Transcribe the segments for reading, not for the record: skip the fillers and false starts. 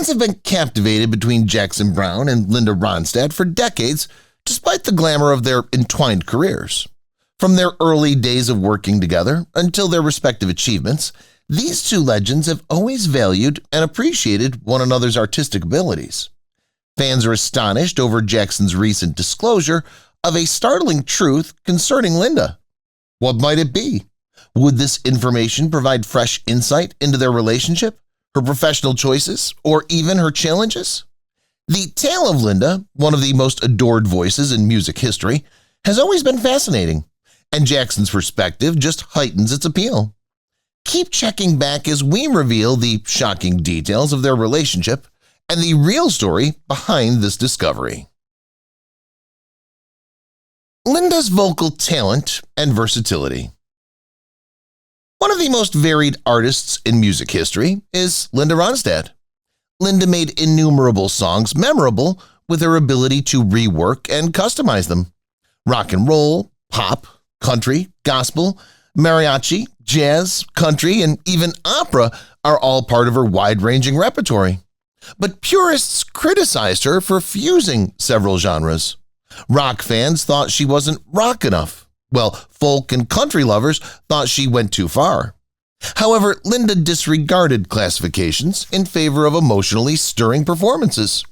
Fans have been captivated between Jackson Browne and Linda Ronstad for decades, despite the glamour of their entwined careers. From their early days of working together until their respective achievements, these two legends have always valued and appreciated one another's artistic abilities. Fans are astonished over Jackson's recent disclosure of a startling truth concerning Linda. What might it be? Would this information provide fresh insight into their relationship, her professional choices, or even her challenges? The tale of Linda, one of the most adored voices in music history, has always been fascinating, and Jackson's perspective just heightens its appeal. Keep checking back as we reveal the shocking details of their relationship and the real story behind this discovery. Linda's vocal talent and versatility. One of the most varied artists in music history is Linda Ronstadt. Linda made innumerable songs memorable with her ability to rework and customize them. Rock and roll, pop, country, gospel, mariachi, jazz, country, and even opera are all part of her wide-ranging repertoire. But purists criticized her for fusing several genres. Rock fans thought she wasn't rock enough, while folk and country lovers thought she went too far. However, Linda disregarded classifications in favor of emotionally stirring performances.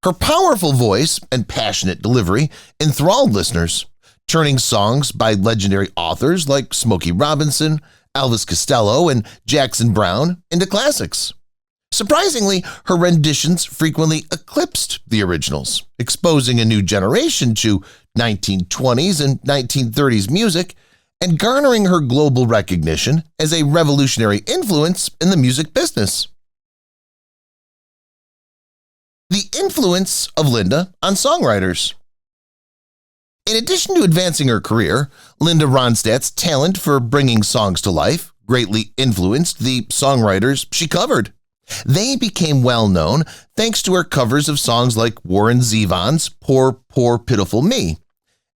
Her powerful voice and passionate delivery enthralled listeners, turning songs by legendary authors like Smokey Robinson, Elvis Costello, and Jackson Browne into classics. Surprisingly, her renditions frequently eclipsed the originals, exposing a new generation to 1920s and 1930s music and garnering her global recognition as a revolutionary influence in the music business. The influence of Linda on songwriters. In addition to advancing her career, Linda Ronstadt's talent for bringing songs to life greatly influenced the songwriters she covered. They became well-known thanks to her covers of songs like Warren Zevon's Poor, Poor, Pitiful Me.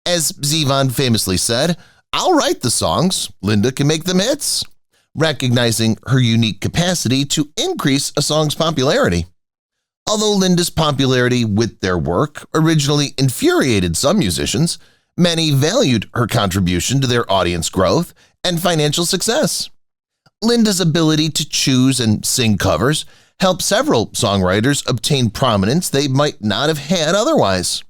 As Zevon famously said, "I'll write the songs, Linda can make them hits," recognizing her unique capacity to increase a song's popularity. Although Linda's popularity with their work originally infuriated some musicians, many valued her contribution to their audience growth and financial success. Linda's ability to choose and sing covers helped several songwriters obtain prominence they might not have had otherwise.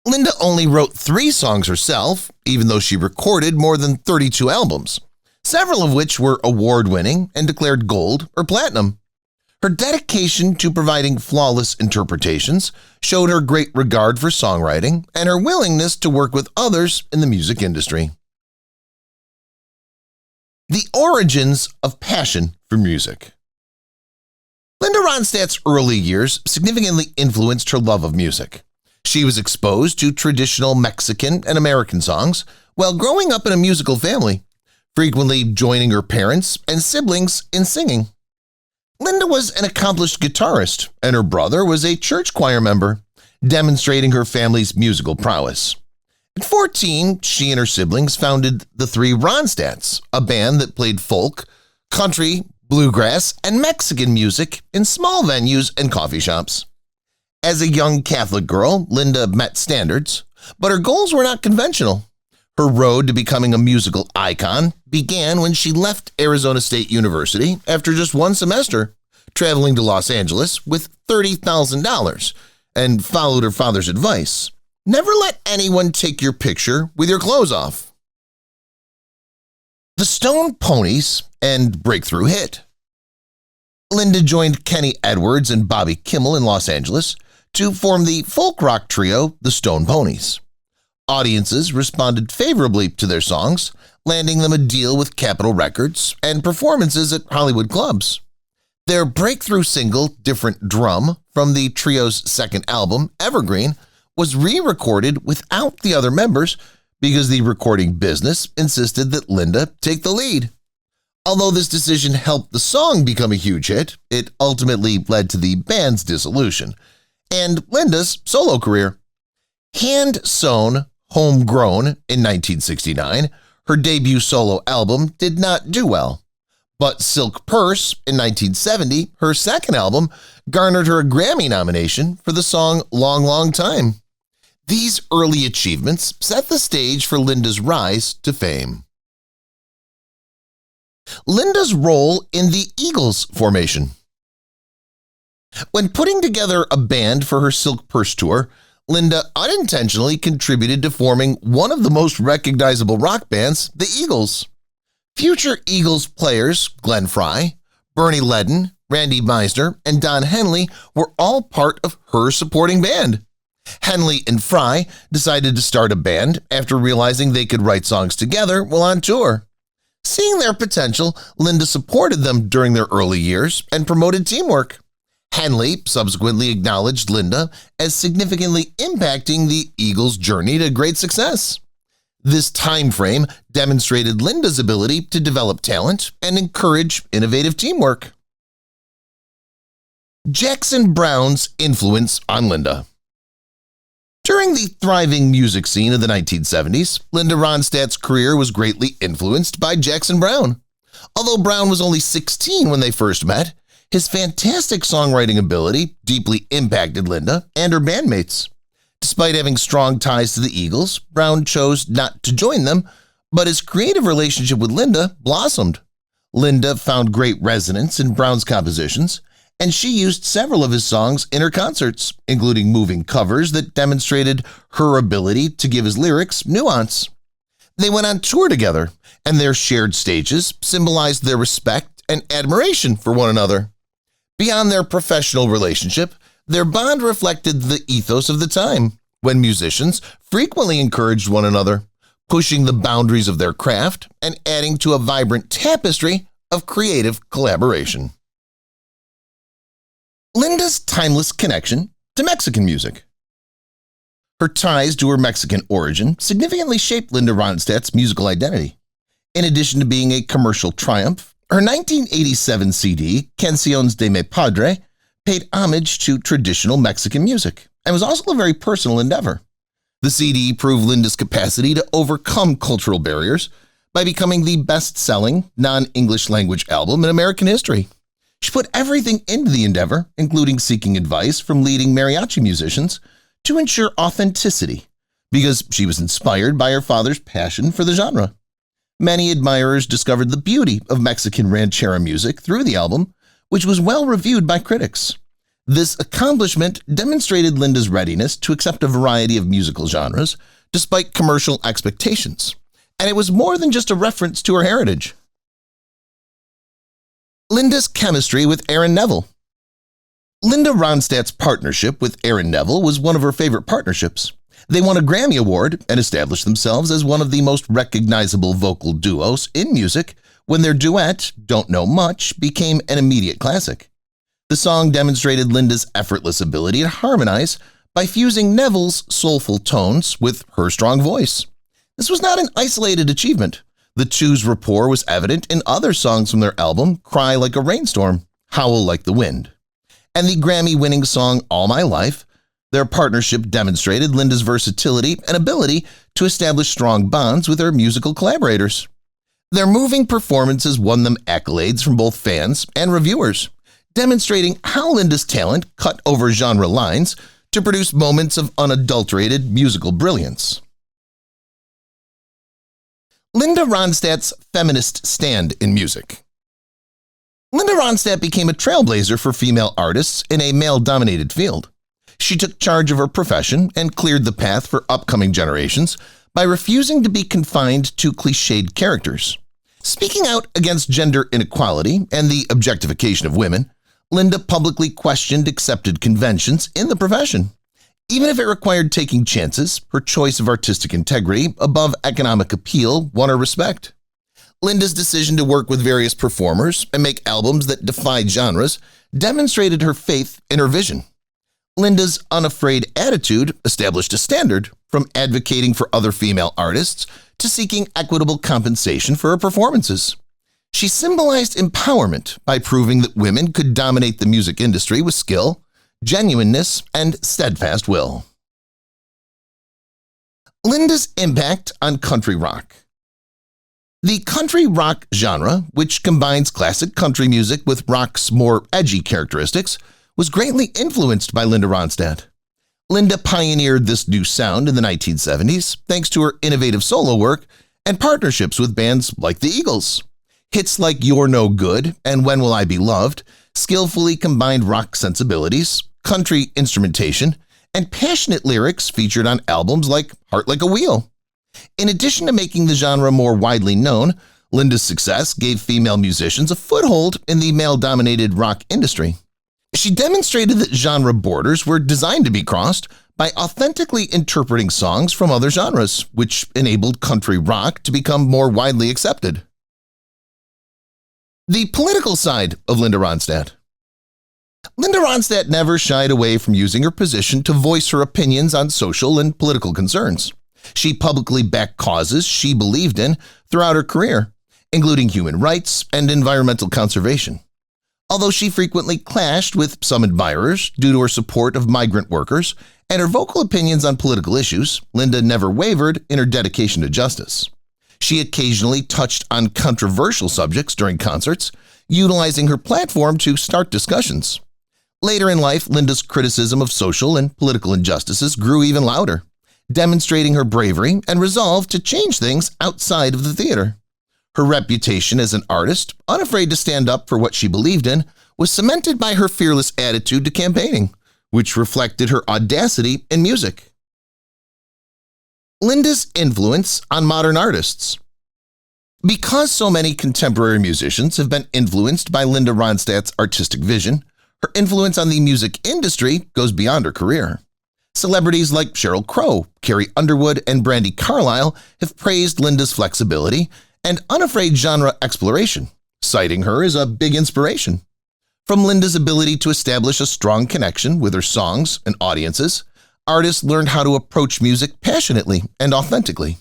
Linda only wrote 3 songs herself, even though she recorded more than 32 albums, several of which were award-winning and declared gold or platinum. Her dedication to providing flawless interpretations showed her great regard for songwriting and her willingness to work with others in the music industry. The origins of passion for music. Linda Ronstadt's early years significantly influenced her love of music. She was exposed to traditional Mexican and American songs while growing up in a musical family, frequently joining her parents and siblings in singing. Linda was an accomplished guitarist, and her brother was a church choir member, demonstrating her family's musical prowess. At 14, she and her siblings founded the Three Ronstads, a band that played folk, country, bluegrass, and Mexican music in small venues and coffee shops. As a young Catholic girl, Linda met standards, but her goals were not conventional. Her road to becoming a musical icon began when she left Arizona State University after just one semester, traveling to Los Angeles with $30,000, and followed her father's advice: never let anyone take your picture with your clothes off. The Stone Ponies and breakthrough hit. Linda joined Kenny Edwards and Bobby Kimmel in Los Angeles to form the folk rock trio The Stone Ponies. Audiences responded favorably to their songs, landing them a deal with Capitol Records and performances at Hollywood clubs. Their breakthrough single, Different Drum, from the trio's second album, Evergreen, was re-recorded without the other members because the recording business insisted that Linda take the lead. Although this decision helped the song become a huge hit, it ultimately led to the band's dissolution and Linda's solo career. Hand-sewn, homegrown in 1969, her debut solo album did not do well. But Silk Purse in 1970, her second album, garnered her a Grammy nomination for the song Long, Long Time. These early achievements set the stage for Linda's rise to fame. Linda's role in the Eagles formation. When putting together a band for her Silk Purse tour, Linda unintentionally contributed to forming one of the most recognizable rock bands, the Eagles. Future Eagles players Glenn Frey, Bernie Leadon, Randy Meisner, and Don Henley were all part of her supporting band. Henley and Frey decided to start a band after realizing they could write songs together while on tour. Seeing their potential, Linda supported them during their early years and promoted teamwork. Henley subsequently acknowledged Linda as significantly impacting the Eagles' journey to great success. This time frame demonstrated Linda's ability to develop talent and encourage innovative teamwork. Jackson Browne's influence on Linda. During the thriving music scene of the 1970s, Linda Ronstadt's career was greatly influenced by Jackson Browne. Although Browne was only 16 when they first met, his fantastic songwriting ability deeply impacted Linda and her bandmates. Despite having strong ties to the Eagles, Browne chose not to join them, but his creative relationship with Linda blossomed. Linda found great resonance in Browne's compositions, and she used several of his songs in her concerts, including moving covers that demonstrated her ability to give his lyrics nuance. They went on tour together, and their shared stages symbolized their respect and admiration for one another. Beyond their professional relationship, their bond reflected the ethos of the time, when musicians frequently encouraged one another, pushing the boundaries of their craft and adding to a vibrant tapestry of creative collaboration. Linda's timeless connection to Mexican music. Her ties to her Mexican origin significantly shaped Linda Ronstadt's musical identity. In addition to being a commercial triumph, her 1987 CD, Canciones de mi Padre, paid homage to traditional Mexican music and was also a very personal endeavor. The CD proved Linda's capacity to overcome cultural barriers by becoming the best-selling non-English language album in American history. She put everything into the endeavor, including seeking advice from leading mariachi musicians, to ensure authenticity, because she was inspired by her father's passion for the genre. Many admirers discovered the beauty of Mexican ranchera music through the album, which was well reviewed by critics. This accomplishment demonstrated Linda's readiness to accept a variety of musical genres, despite commercial expectations, and it was more than just a reference to her heritage. Linda's chemistry with Aaron Neville. Linda Ronstadt's partnership with Aaron Neville was one of her favorite partnerships. They won a Grammy Award and established themselves as one of the most recognizable vocal duos in music when their duet, Don't Know Much, became an immediate classic. The song demonstrated Linda's effortless ability to harmonize by fusing Neville's soulful tones with her strong voice. This was not an isolated achievement. The two's rapport was evident in other songs from their album, Cry Like a Rainstorm, Howl Like the Wind, and the Grammy-winning song All My Life. Their partnership demonstrated Linda's versatility and ability to establish strong bonds with her musical collaborators. Their moving performances won them accolades from both fans and reviewers, demonstrating how Linda's talent cut over genre lines to produce moments of unadulterated musical brilliance. Linda Ronstadt's feminist stand in music. Linda Ronstadt became a trailblazer for female artists in a male-dominated field. She took charge of her profession and cleared the path for upcoming generations by refusing to be confined to cliched characters. Speaking out against gender inequality and the objectification of women, Linda publicly questioned accepted conventions in the profession. Even if it required taking chances, her choice of artistic integrity above economic appeal won her respect. Linda's decision to work with various performers and make albums that defied genres demonstrated her faith in her vision. Linda's unafraid attitude established a standard, from advocating for other female artists to seeking equitable compensation for her performances. She symbolized empowerment by proving that women could dominate the music industry with skill, genuineness, and steadfast will. Linda's impact on country rock. The country rock genre, which combines classic country music with rock's more edgy characteristics, was greatly influenced by Linda Ronstadt. Linda pioneered this new sound in the 1970s thanks to her innovative solo work and partnerships with bands like the Eagles. Hits like You're No Good and When Will I Be Loved skillfully combined rock sensibilities, country instrumentation, and passionate lyrics featured on albums like Heart Like a Wheel. In addition to making the genre more widely known, Linda's success gave female musicians a foothold in the male-dominated rock industry. She demonstrated that genre borders were designed to be crossed by authentically interpreting songs from other genres, which enabled country rock to become more widely accepted. The political side of Linda Ronstadt. Linda Ronstadt never shied away from using her position to voice her opinions on social and political concerns. She publicly backed causes she believed in throughout her career, including human rights and environmental conservation. Although she frequently clashed with some admirers due to her support of migrant workers and her vocal opinions on political issues, Linda never wavered in her dedication to justice. She occasionally touched on controversial subjects during concerts, utilizing her platform to start discussions. Later in life, Linda's criticism of social and political injustices grew even louder, demonstrating her bravery and resolve to change things outside of the theater. Her reputation as an artist, unafraid to stand up for what she believed in, was cemented by her fearless attitude to campaigning, which reflected her audacity in music. Linda's influence on modern artists. Because so many contemporary musicians have been influenced by Linda Ronstadt's artistic vision, her influence on the music industry goes beyond her career. Celebrities like Sheryl Crow, Carrie Underwood, and Brandi Carlile have praised Linda's flexibility and unafraid genre exploration, citing her as a big inspiration. From Linda's ability to establish a strong connection with her songs and audiences, artists learned how to approach music passionately and authentically.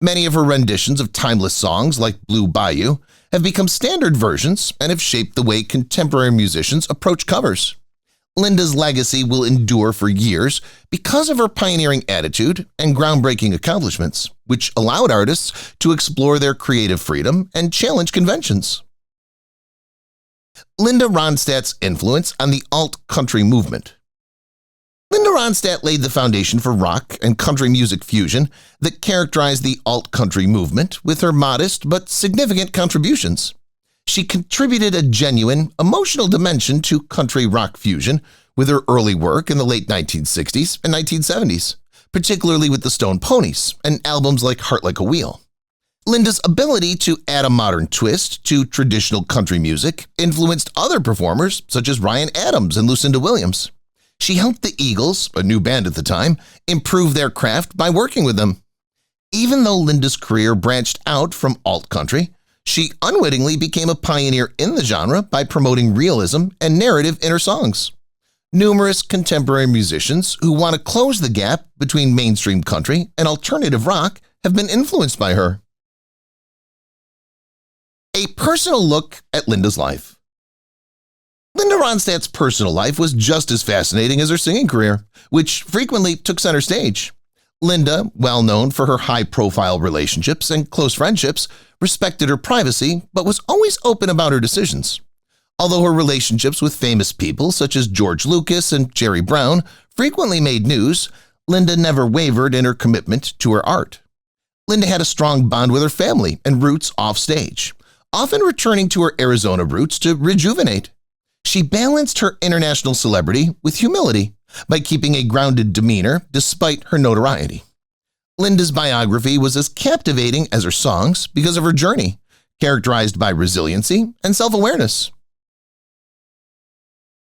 Many of her renditions of timeless songs like Blue Bayou have become standard versions and have shaped the way contemporary musicians approach covers. Linda's legacy will endure for years because of her pioneering attitude and groundbreaking accomplishments, which allowed artists to explore their creative freedom and challenge conventions. Linda Ronstadt's influence on the alt-country movement. Linda Ronstadt laid the foundation for rock and country music fusion that characterized the alt-country movement with her modest but significant contributions. She contributed a genuine, emotional dimension to country rock fusion with her early work in the late 1960s and 1970s, particularly with the Stone Ponies and albums like Heart Like a Wheel. Linda's ability to add a modern twist to traditional country music influenced other performers such as Ryan Adams and Lucinda Williams. She helped the Eagles, a new band at the time, improve their craft by working with them. Even though Linda's career branched out from alt-country, she unwittingly became a pioneer in the genre by promoting realism and narrative in her songs. Numerous contemporary musicians who want to close the gap between mainstream country and alternative rock have been influenced by her. A personal look at Linda's life. Linda Ronstadt's personal life was just as fascinating as her singing career, which frequently took center stage. Linda, well known for her high-profile relationships and close friendships, respected her privacy but was always open about her decisions. Although her relationships with famous people such as George Lucas and Jerry Browne frequently made news, Linda never wavered in her commitment to her art. Linda had a strong bond with her family and roots offstage, often returning to her Arizona roots to rejuvenate. She balanced her international celebrity with humility by keeping a grounded demeanor despite her notoriety. Linda's biography was as captivating as her songs because of her journey, characterized by resiliency and self-awareness.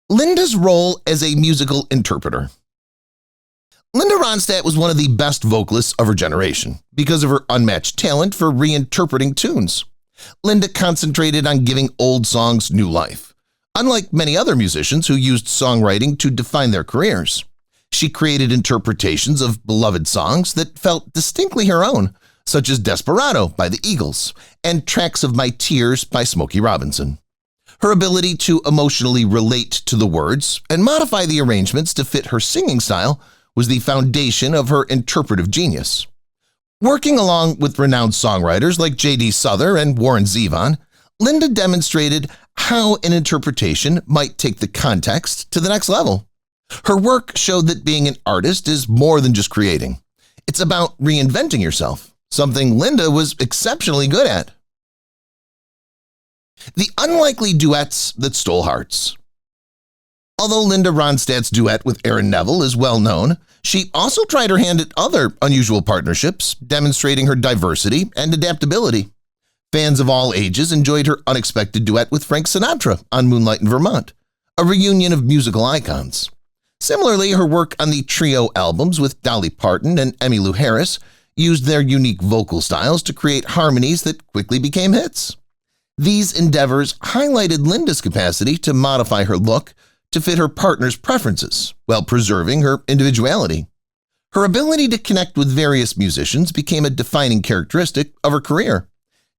Linda's role as a musical interpreter. Linda Ronstadt was one of the best vocalists of her generation because of her unmatched talent for reinterpreting tunes. Linda concentrated on giving old songs new life. Unlike many other musicians who used songwriting to define their careers, she created interpretations of beloved songs that felt distinctly her own, such as Desperado by the Eagles and Tracks of My Tears by Smokey Robinson. Her ability to emotionally relate to the words and modify the arrangements to fit her singing style was the foundation of her interpretive genius. Working along with renowned songwriters like J.D. Souther and Warren Zevon, Linda demonstrated how an interpretation might take the context to the next level. Her work showed that being an artist is more than just creating. It's about reinventing yourself, something Linda was exceptionally good at. The unlikely duets that stole hearts. Although Linda Ronstad's duet with Aaron Neville is well known, she also tried her hand at other unusual partnerships, demonstrating her diversity and adaptability. Fans of all ages enjoyed her unexpected duet with Frank Sinatra on Moonlight in Vermont, a reunion of musical icons. Similarly, her work on the trio albums with Dolly Parton and Emmylou Harris used their unique vocal styles to create harmonies that quickly became hits. These endeavors highlighted Linda's capacity to modify her look to fit her partner's preferences while preserving her individuality. Her ability to connect with various musicians became a defining characteristic of her career,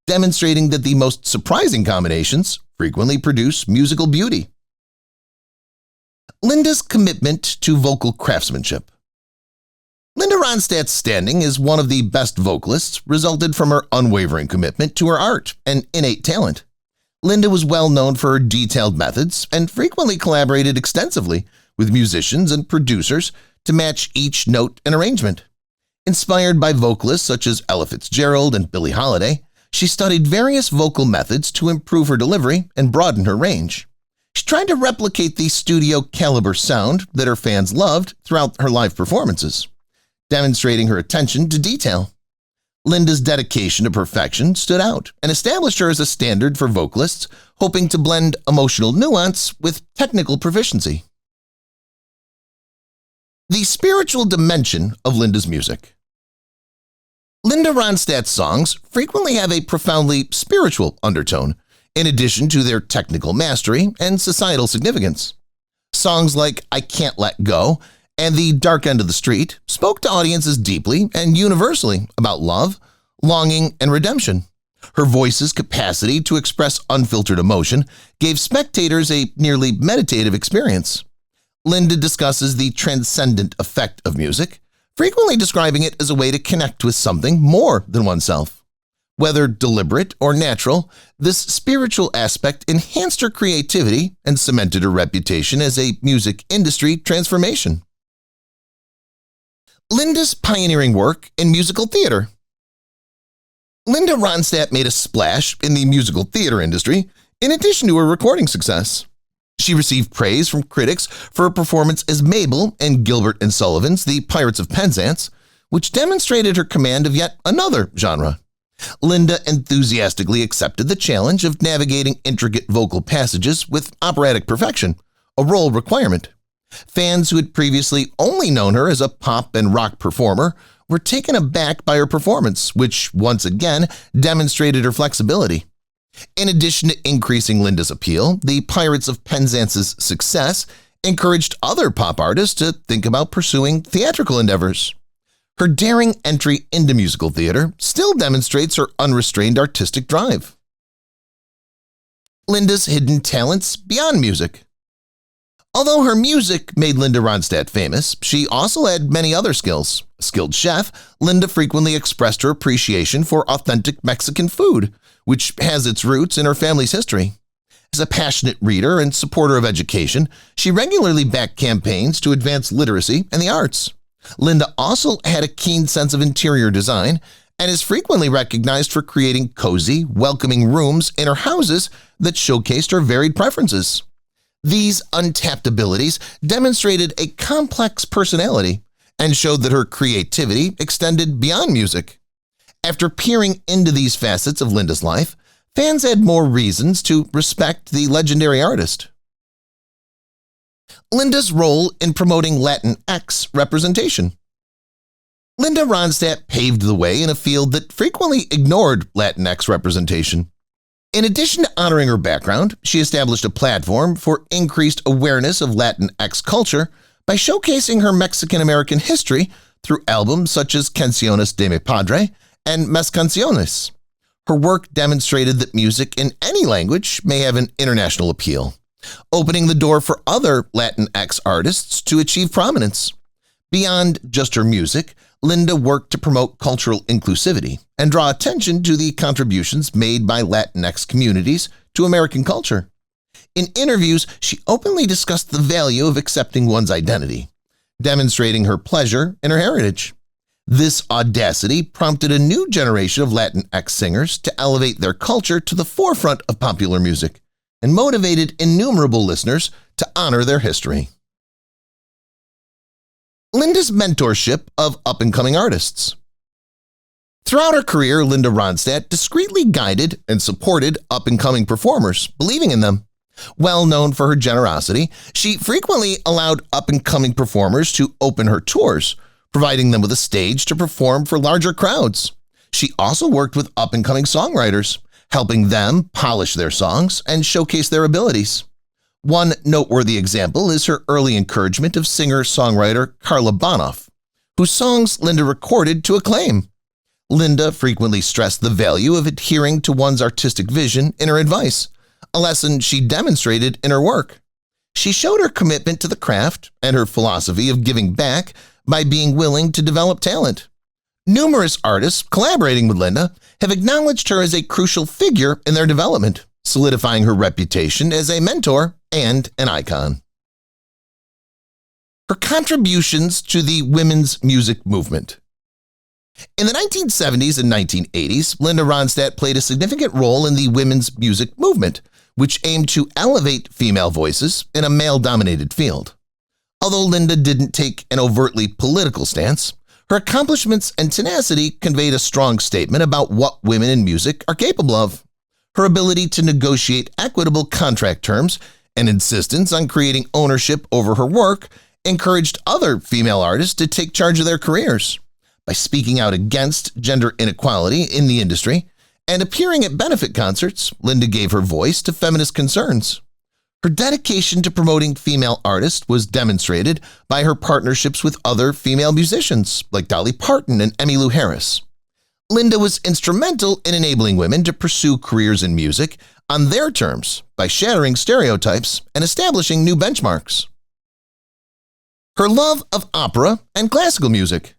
demonstrating that the most surprising combinations frequently produce musical beauty. Linda's commitment to vocal craftsmanship. Linda Ronstad's standing as one of the best vocalists resulted from her unwavering commitment to her art and innate talent. Linda was well known for her detailed methods and frequently collaborated extensively with musicians and producers to match each note and arrangement. Inspired by vocalists such as Ella Fitzgerald and Billie Holiday, she studied various vocal methods to improve her delivery and broaden her range. She tried to replicate the studio caliber sound that her fans loved throughout her live performances, demonstrating her attention to detail. Linda's dedication to perfection stood out and established her as a standard for vocalists hoping to blend emotional nuance with technical proficiency. The spiritual dimension of Linda's music. Linda Ronstad's songs frequently have a profoundly spiritual undertone, in addition to their technical mastery and societal significance. Songs like I Can't Let Go and The Dark End of the Street spoke to audiences deeply and universally about love, longing, and redemption. Her voice's capacity to express unfiltered emotion gave spectators a nearly meditative experience. Linda discusses the transcendent effect of music, frequently describing it as a way to connect with something more than oneself. Whether deliberate or natural, this spiritual aspect enhanced her creativity and cemented her reputation as a music industry transformation. Linda's pioneering work in musical theater. Linda Ronstad made a splash in the musical theater industry in addition to her recording success. She received praise from critics for her performance as Mabel in Gilbert and Sullivan's The Pirates of Penzance, which demonstrated her command of yet another genre. Linda enthusiastically accepted the challenge of navigating intricate vocal passages with operatic perfection, a role requirement. Fans who had previously only known her as a pop and rock performer were taken aback by her performance, which once again demonstrated her flexibility. In addition to increasing Linda's appeal, the Pirates of Penzance's success encouraged other pop artists to think about pursuing theatrical endeavors. Her daring entry into musical theater still demonstrates her unrestrained artistic drive. Linda's hidden talents beyond music. Although her music made Linda Ronstad famous, she also had many other skills. A skilled chef, Linda frequently expressed her appreciation for authentic Mexican food, which has its roots in her family's history. As a passionate reader and supporter of education, she regularly backed campaigns to advance literacy and the arts. Linda also had a keen sense of interior design and is frequently recognized for creating cozy, welcoming rooms in her houses that showcased her varied preferences. These untapped abilities demonstrated a complex personality and showed that her creativity extended beyond music. After peering into these facets of Linda's life, fans had more reasons to respect the legendary artist. Linda's role in promoting Latinx representation. Linda Ronstad paved the way in a field that frequently ignored Latinx representation. In addition to honoring her background, she established a platform for increased awareness of Latinx culture by showcasing her Mexican-American history through albums such as Canciones de mi Padre and Mes Canciones. Her work demonstrated that music in any language may have an international appeal, opening the door for other Latinx artists to achieve prominence. Beyond just her music, Linda worked to promote cultural inclusivity and draw attention to the contributions made by Latinx communities to American culture. In interviews, she openly discussed the value of accepting one's identity, demonstrating her pleasure in her heritage. This audacity prompted a new generation of Latinx singers to elevate their culture to the forefront of popular music and motivated innumerable listeners to honor their history. Linda's mentorship of up-and-coming artists. Throughout her career, Linda Ronstadt discreetly guided and supported up-and-coming performers, believing in them. Well known for her generosity, she frequently allowed up-and-coming performers to open her tours, providing them with a stage to perform for larger crowds. She also worked with up-and-coming songwriters, helping them polish their songs and showcase their abilities. One noteworthy example is her early encouragement of singer-songwriter Carla Bonoff, whose songs Linda recorded to acclaim. Linda frequently stressed the value of adhering to one's artistic vision in her advice, a lesson she demonstrated in her work. She showed her commitment to the craft and her philosophy of giving back by being willing to develop talent. Numerous artists collaborating with Linda have acknowledged her as a crucial figure in their development, solidifying her reputation as a mentor and an icon. Her contributions to the women's music movement. In the 1970s and 1980s, Linda Ronstadt played a significant role in the women's music movement, which aimed to elevate female voices in a male-dominated field. Although Linda didn't take an overtly political stance, her accomplishments and tenacity conveyed a strong statement about what women in music are capable of. Her ability to negotiate equitable contract terms and insistence on creating ownership over her work encouraged other female artists to take charge of their careers. By speaking out against gender inequality in the industry and appearing at benefit concerts, Linda gave her voice to feminist concerns. Her dedication to promoting female artists was demonstrated by her partnerships with other female musicians like Dolly Parton and Emmylou Harris. Linda was instrumental in enabling women to pursue careers in music on their terms by shattering stereotypes and establishing new benchmarks. Her love of opera and classical music.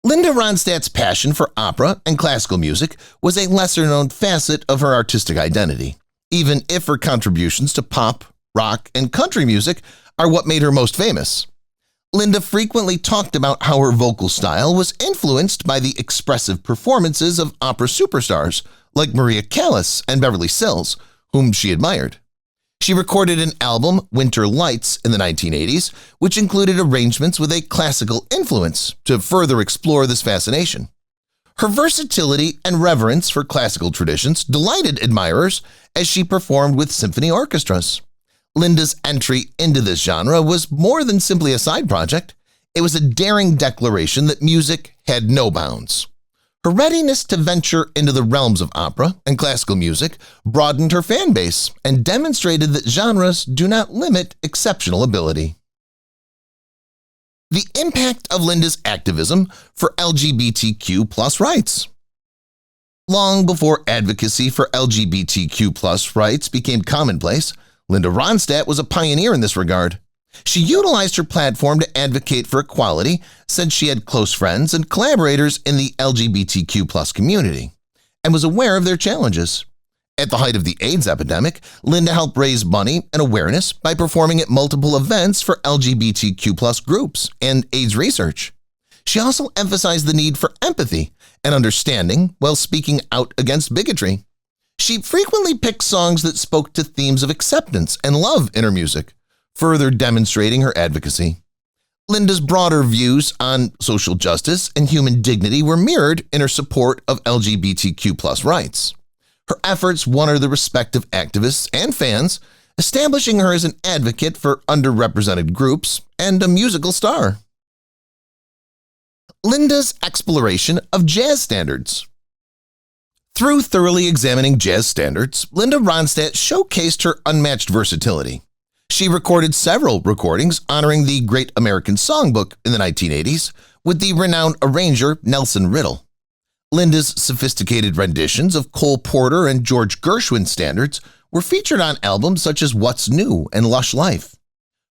Linda Ronstadt's passion for opera and classical music was a lesser-known facet of her artistic identity, even if her contributions to pop, rock, and country music are what made her most famous. Linda frequently talked about how her vocal style was influenced by the expressive performances of opera superstars like Maria Callas and Beverly Sills, whom she admired. She recorded an album, Winter Lights, in the 1980s, which included arrangements with a classical influence to further explore this fascination. Her versatility and reverence for classical traditions delighted admirers as she performed with symphony orchestras. Linda's entry into this genre was more than simply a side project. It was a daring declaration that music had no bounds. Her readiness to venture into the realms of opera and classical music broadened her fan base and demonstrated that genres do not limit exceptional ability. The impact of Linda's activism for LGBTQ+ rights. Long before advocacy for LGBTQ+ rights became commonplace, Linda Ronstadt was a pioneer in this regard. She utilized her platform to advocate for equality since she had close friends and collaborators in the LGBTQ+ community and was aware of their challenges. At the height of the AIDS epidemic, Linda helped raise money and awareness by performing at multiple events for LGBTQ+ groups and AIDS research. She also emphasized the need for empathy and understanding while speaking out against bigotry. She frequently picked songs that spoke to themes of acceptance and love in her music, further demonstrating her advocacy. Linda's broader views on social justice and human dignity were mirrored in her support of LGBTQ+ rights. Her efforts won her the respect of activists and fans, establishing her as an advocate for underrepresented groups and a musical star. Linda's exploration of jazz standards. Through thoroughly examining jazz standards, Linda Ronstadt showcased her unmatched versatility. She recorded several recordings honoring the Great American Songbook in the 1980s with the renowned arranger Nelson Riddle. Linda's sophisticated renditions of Cole Porter and George Gershwin standards were featured on albums such as What's New and Lush Life.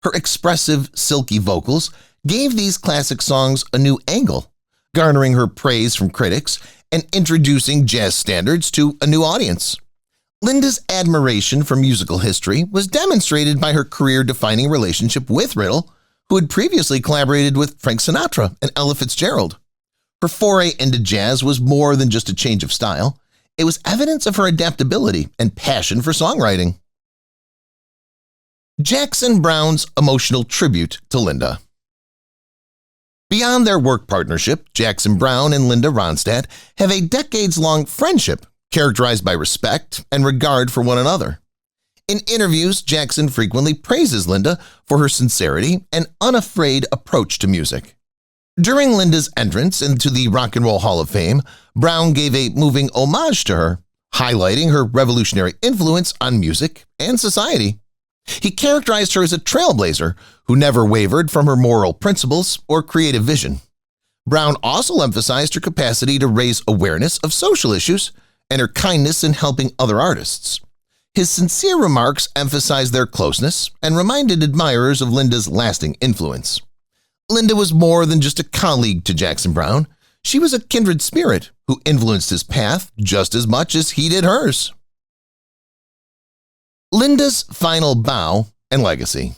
Her expressive, silky vocals gave these classic songs a new angle, garnering her praise from critics and introducing jazz standards to a new audience. Linda's admiration for musical history was demonstrated by her career-defining relationship with Riddle, who had previously collaborated with Frank Sinatra and Ella Fitzgerald. Her foray into jazz was more than just a change of style. It was evidence of her adaptability and passion for songwriting. Jackson Browne's emotional tribute to Linda. Beyond their work partnership, Jackson Browne and Linda Ronstad have a decades-long friendship characterized by respect and regard for one another. In interviews, Jackson frequently praises Linda for her sincerity and unafraid approach to music. During Linda's entrance into the Rock and Roll Hall of Fame, Browne gave a moving homage to her, highlighting her revolutionary influence on music and society. He characterized her as a trailblazer who never wavered from her moral principles or creative vision. Browne also emphasized her capacity to raise awareness of social issues and her kindness in helping other artists. His sincere remarks emphasized their closeness and reminded admirers of Linda's lasting influence. Linda was more than just a colleague to Jackson Browne. She was a kindred spirit who influenced his path just as much as he did hers. Linda's final bow and legacy.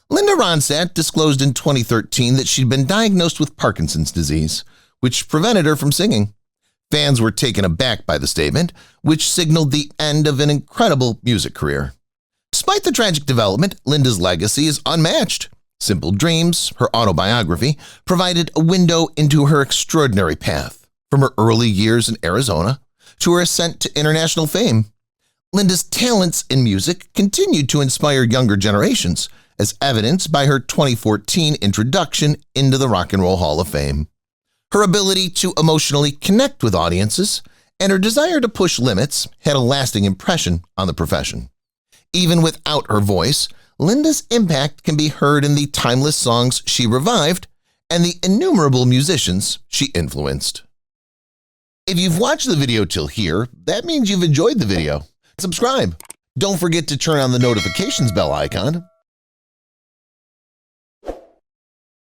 Linda Ronstadt disclosed in 2013 that she'd been diagnosed with Parkinson's disease, which prevented her from singing. Fans were taken aback by the statement, which signaled the end of an incredible music career. Despite the tragic development, Linda's legacy is unmatched. Simple Dreams, her autobiography, provided a window into her extraordinary path, from her early years in Arizona to her ascent to international fame. Linda's talents in music continued to inspire younger generations, as evidenced by her 2014 introduction into the Rock and Roll Hall of Fame. Her ability to emotionally connect with audiences and her desire to push limits had a lasting impression on the profession. Even without her voice, Linda's impact can be heard in the timeless songs she revived and the innumerable musicians she influenced. If you've watched the video till here, that means you've enjoyed the video. Subscribe. Don't forget to turn on the notifications bell icon